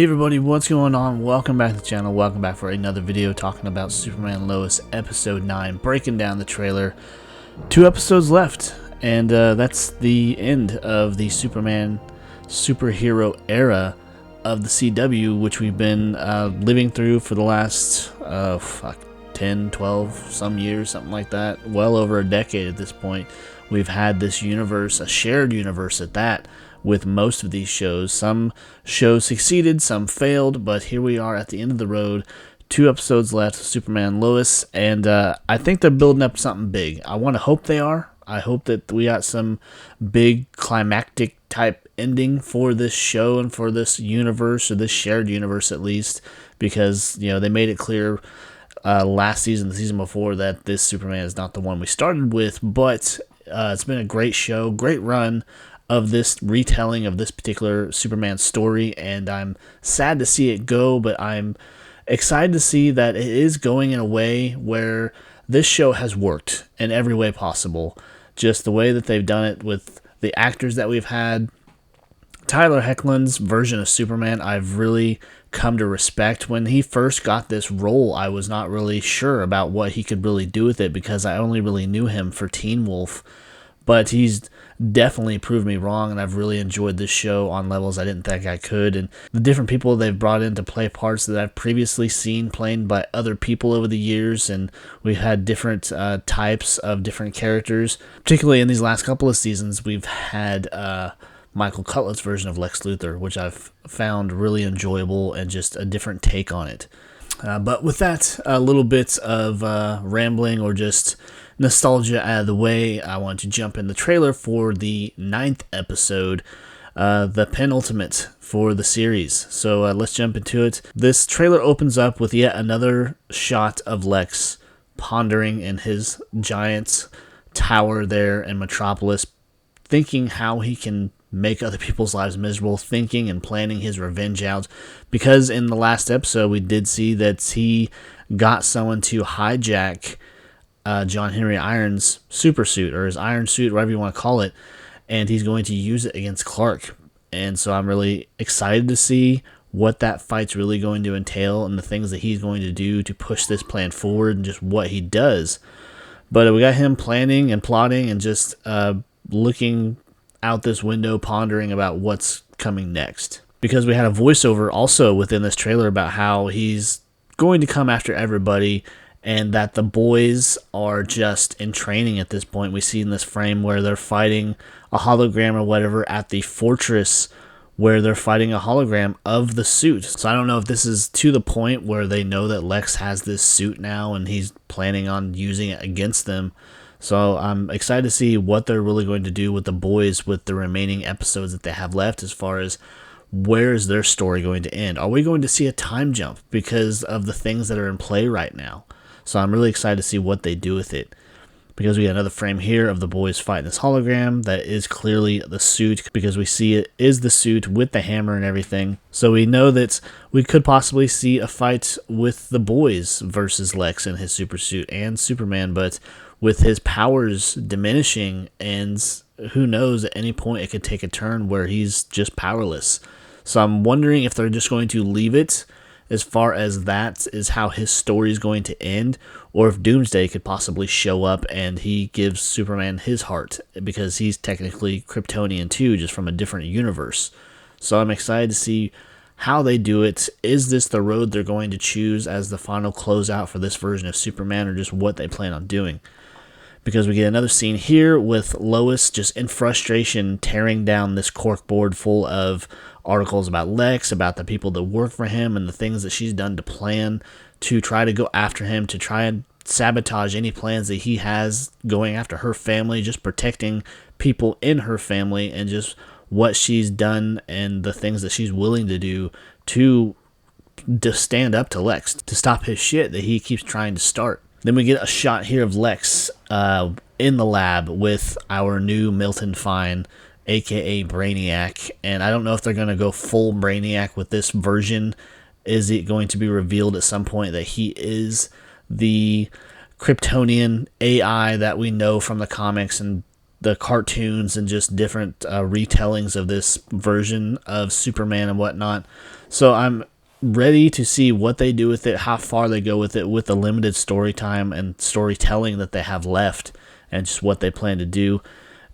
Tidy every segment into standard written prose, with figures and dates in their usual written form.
Hey everybody, what's going on? Welcome back to the channel. Welcome back for another video talking about Superman Lois episode 9, breaking down the trailer. 2 episodes left, and that's the end of the Superman superhero era of the CW, which we've been living through for the last 10, 12, some years, something like that. Well over a decade at this point. We've had this universe, a shared universe at that, with most of these shows. Some shows succeeded, some failed, but here we are at the end of the road. 2 episodes left of Superman Lois, and I think they're building up something big. I want to hope they are. I hope that we got some big climactic type ending for this show and for this universe, or this shared universe at least, because they made it clear last season, the season before, that this Superman is not the one we started with, but it's been a great show, great run of this retelling of this particular Superman story, and I'm sad to see it go, but I'm excited to see that it is going in a way where this show has worked in every way possible. Just the way that they've done it with the actors that we've had. Tyler Hoechlin's version of Superman, I've really come to respect. When he first got this role, I was not really sure about what he could really do with it, because I only really knew him for Teen Wolf. But he's definitely proved me wrong, and I've really enjoyed this show on levels I didn't think I could. And the different people they've brought in to play parts that I've previously seen played by other people over the years, and we've had different types of different characters. Particularly in these last couple of seasons, we've had Michael Cutlet's version of Lex Luthor, which I've found really enjoyable and just a different take on it. But with that, a little bit of rambling or just nostalgia out of the way, I want to jump in the trailer for the 9th episode, the penultimate for the series. So let's jump into it. This trailer opens up with yet another shot of Lex pondering in his giant tower there in Metropolis, thinking how he can make other people's lives miserable, thinking and planning his revenge out, because in the last episode we did see that he got someone to hijack John Henry Irons' super suit, or his iron suit, whatever you want to call it, and he's going to use it against Clark. And so I'm really excited to see what that fight's really going to entail and the things that he's going to do to push this plan forward and just what he does. But we got him planning and plotting and just looking out this window, pondering about what's coming next. Because we had a voiceover also within this trailer about how he's going to come after everybody, and that the boys are just in training at this point. We see in this frame where they're fighting a hologram or whatever at the fortress, where they're fighting a hologram of the suit. So I don't know if this is to the point where they know that Lex has this suit now and he's planning on using it against them. So I'm excited to see what they're really going to do with the boys with the remaining episodes that they have left, as far as where is their story going to end. Are we going to see a time jump because of the things that are in play right now? So I'm really excited to see what they do with it, because we got another frame here of the boys fighting this hologram that is clearly the suit, because we see it is the suit with the hammer and everything. So we know that we could possibly see a fight with the boys versus Lex in his super suit and Superman, but with his powers diminishing, and who knows, at any point it could take a turn where he's just powerless. So I'm wondering if they're just going to leave it as far as that is how his story is going to end, or if Doomsday could possibly show up and he gives Superman his heart, because he's technically Kryptonian too, just from a different universe. So I'm excited to see how they do it. Is this the road they're going to choose as the final closeout for this version of Superman, or just what they plan on doing? Because we get another scene here with Lois just in frustration tearing down this corkboard full of articles about Lex, about the people that work for him, and the things that she's done to plan to try to go after him, to try and sabotage any plans that he has going after her family, just protecting people in her family, and just what she's done and the things that she's willing to do to stand up to Lex, to stop his shit that he keeps trying to start. Then we get a shot here of Lex in the lab with our new Milton Fine, aka Brainiac, and I don't know if they're going to go full Brainiac with this version. Is it going to be revealed at some point that he is the Kryptonian AI that we know from the comics and the cartoons and just different retellings of this version of Superman and whatnot. So I'm ready to see what they do with it, how far they go with it, with the limited story time and storytelling that they have left, and just what they plan to do.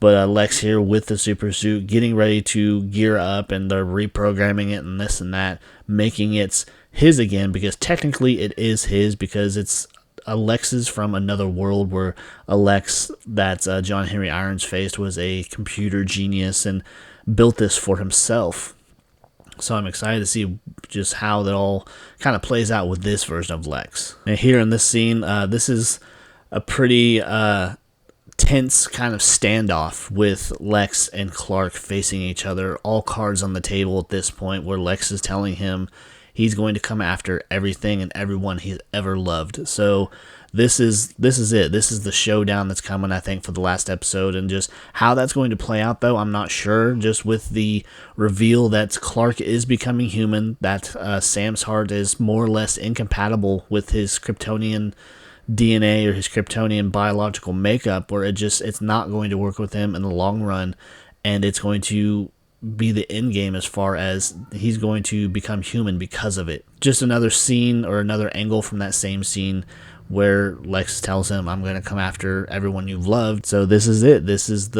But Lex here with the super suit, getting ready to gear up, and they're reprogramming it and this and that, making it his again, because technically it is his, because it's Alex's from another world, where Alex that John Henry Irons faced was a computer genius and built this for himself. So I'm excited to see just how that all kind of plays out with this version of Lex. And here in this scene, this is a pretty tense kind of standoff with Lex and Clark facing each other. All cards on the table at this point, where Lex is telling him he's going to come after everything and everyone he's ever loved. So this is it. This is the showdown that's coming, I think, for the last episode. And just how that's going to play out, though, I'm not sure. Just with the reveal that Clark is becoming human, that Sam's heart is more or less incompatible with his Kryptonian DNA or his Kryptonian biological makeup, where it's not going to work with him in the long run, and it's going to be the end game as far as he's going to become human because of it. Just another scene or another angle from that same scene where Lex tells him, I'm going to come after everyone you've loved. So this is it. This is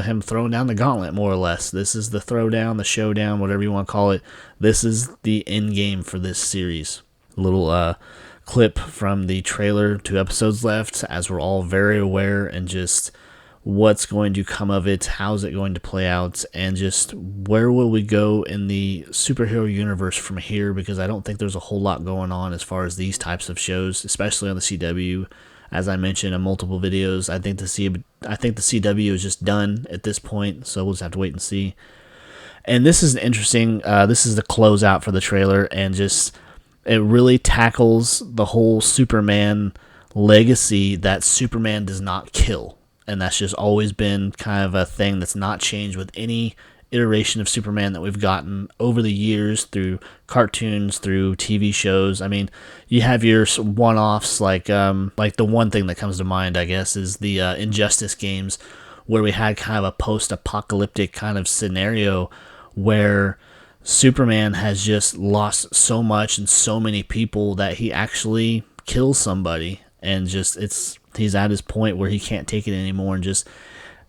him throwing down the gauntlet, more or less. This is the throwdown, the showdown, whatever you want to call it. This is the end game for this series. A little clip from the trailer, 2 episodes left, as we're all very aware, and just what's going to come of it, how's it going to play out, and just where will we go in the superhero universe from here, because I don't think there's a whole lot going on as far as these types of shows, especially on the CW. As I mentioned in multiple videos, I think the CW is just done at this point, so we'll just have to wait and see. And this is interesting. This is the closeout for the trailer, and just it really tackles the whole Superman legacy that Superman does not kill. And that's just always been kind of a thing that's not changed with any iteration of Superman that we've gotten over the years, through cartoons, through TV shows. I mean, you have your one-offs, like the one thing that comes to mind, I guess, is the Injustice games, where we had kind of a post-apocalyptic kind of scenario where Superman has just lost so much and so many people that he actually kills somebody, and just he's at his point where he can't take it anymore, and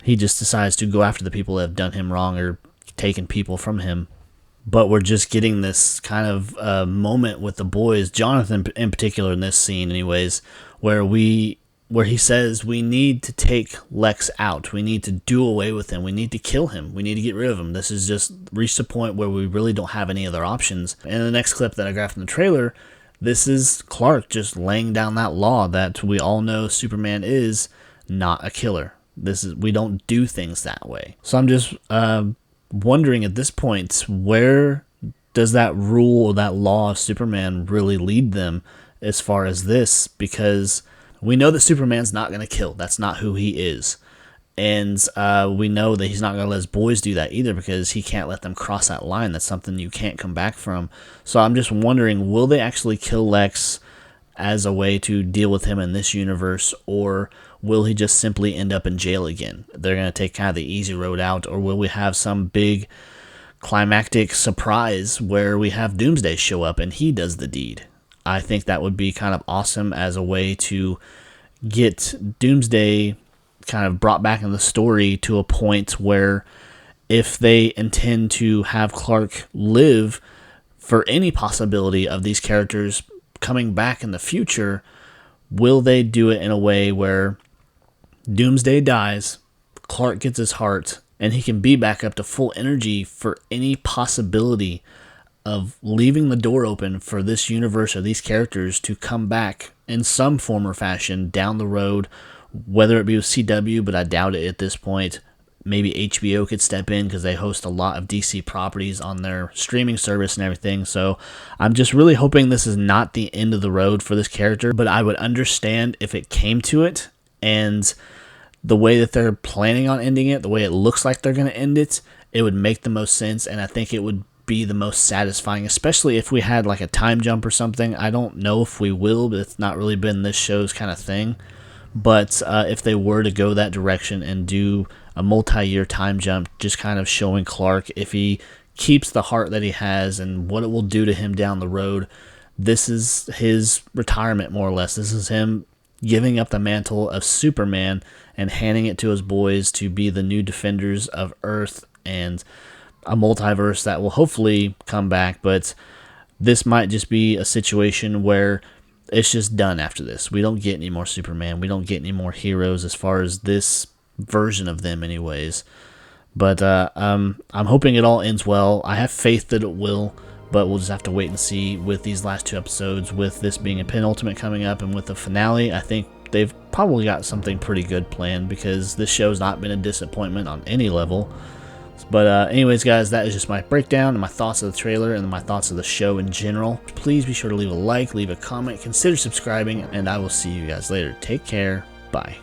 he just decides to go after the people that have done him wrong or taken people from him. But we're just getting this kind of moment with the boys, Jonathan in particular in this scene anyways, where he says we need to take Lex out. We need to do away with him. We need to kill him. We need to get rid of him. This has just reached a point where we really don't have any other options. And in the next clip that I got from the trailer, this is Clark just laying down that law that we all know Superman is not a killer. We don't do things that way. So I'm just wondering at this point, where does that rule or that law of Superman really lead them as far as this? Because we know that Superman's not going to kill. That's not who he is. And we know that he's not going to let his boys do that either, because he can't let them cross that line. That's something you can't come back from. So I'm just wondering, will they actually kill Lex as a way to deal with him in this universe, or will he just simply end up in jail again? They're going to take kind of the easy road out, or will we have some big climactic surprise where we have Doomsday show up and he does the deed? I think that would be kind of awesome as a way to get Doomsday kind of brought back in the story to a point where, if they intend to have Clark live for any possibility of these characters coming back in the future, will they do it in a way where Doomsday dies, Clark gets his heart, and he can be back up to full energy for any possibility of leaving the door open for this universe or these characters to come back in some form or fashion down the road, whether it be with CW, but I doubt it at this point. Maybe HBO could step in, because they host a lot of DC properties on their streaming service and everything. So I'm just really hoping this is not the end of the road for this character, but I would understand if it came to it, and the way that they're planning on ending it, the way it looks like they're going to end it, it would make the most sense, and I think it would be the most satisfying, especially if we had like a time jump or something. I don't know if we will, but it's not really been this show's kind of thing. But if they were to go that direction and do a multi-year time jump, just kind of showing Clark if he keeps the heart that he has and what it will do to him down the road, this is his retirement, more or less. This is him giving up the mantle of Superman and handing it to his boys to be the new defenders of Earth and a multiverse that will hopefully come back. But this might just be a situation where it's just done after this. We don't get any more Superman. We don't get any more heroes as far as this version of them anyways. But I'm hoping it all ends well. I have faith that it will, but we'll just have to wait and see with these last 2 episodes, with this being a penultimate coming up and with the finale. I think they've probably got something pretty good planned, because this show's not been a disappointment on any level. But anyways, guys, that is just my breakdown and my thoughts of the trailer and my thoughts of the show in general. Please be sure to leave a like, leave a comment, consider subscribing, and I will see you guys later. Take care. Bye.